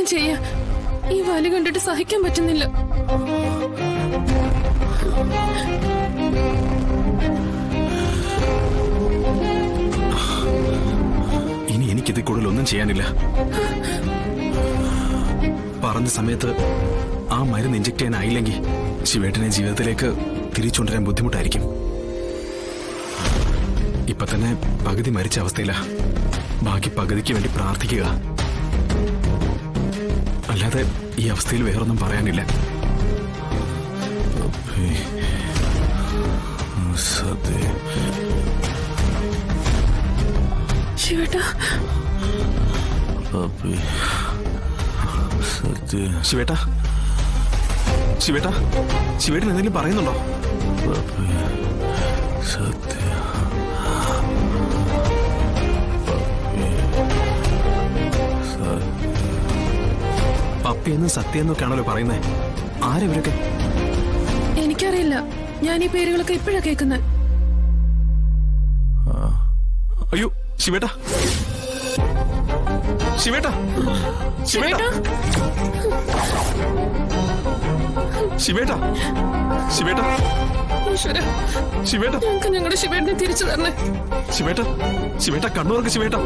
വേണമെങ്കിലും ചെയ്യാം. ഈ വലി കണ്ടിട്ട് സഹിക്കാൻ പറ്റുന്നില്ല. ഇനി എനിക്കിത് കൂടുതൽ ഒന്നും ചെയ്യാനില്ല. പറഞ്ഞ സമയത്ത് ആ മരുന്ന് ഇഞ്ചക്ട് ചെയ്യാനായില്ലെങ്കിൽ ശിവേട്ടനെ ജീവിതത്തിലേക്ക് തിരിച്ചുകൊണ്ടുവരാൻ ബുദ്ധിമുട്ടായിരിക്കും. ഇപ്പൊ തന്നെ പകുതി മരിച്ച അവസ്ഥയില. ബാക്കി പകുതിക്ക് വേണ്ടി പ്രാർത്ഥിക്കുക. അല്ലാതെ ഈ അവസ്ഥയിൽ വേറൊന്നും പറയാനില്ല. ശിവേട്ടാ, ശിവേട്ടാ, ശിവേട്ടാ, ശിവേട്ടൻ എന്തെങ്കിലും പറയുന്നുണ്ടോ? പപ്പിയെന്നും സത്യെന്നൊക്കെയാണല്ലോ പറയുന്നേ. ആരെവരൊക്കെ? എനിക്കറിയില്ല. ഞാൻ ഈ പേരുകളൊക്കെ ഇപ്പോഴാ കേൾക്കുന്നത്. അയ്യോ ശിവേട്ടാ, ശിവേട്ടാ, ശിവേട്ടാ, ശിവേട്ടാ, ശിവേട്ടാ, ഈശ്വരാ, ശിവേട്ടാ, ഞങ്ങൾക്ക് ഞങ്ങളുടെ ശിവേട്ടനെ തിരിച്ചു തരണേ. ശിവേട്ടാ, ശിവേട്ടാ, കണ്ണൂർക്ക് ശിവേട്ടാ.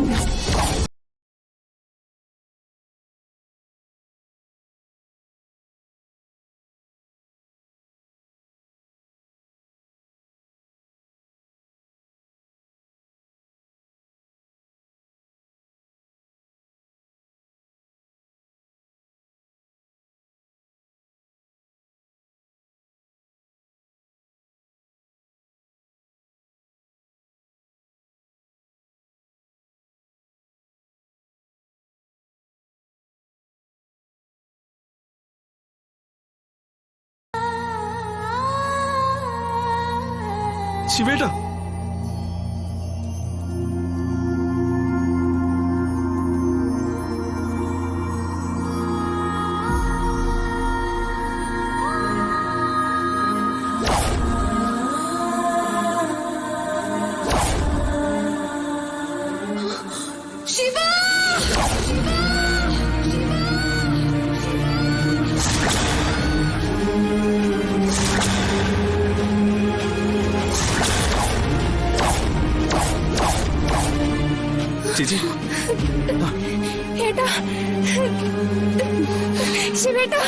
ശിവേട്ടാ, ചേച്ചി, ഏട്ടാ, ശിവേട്ടാ.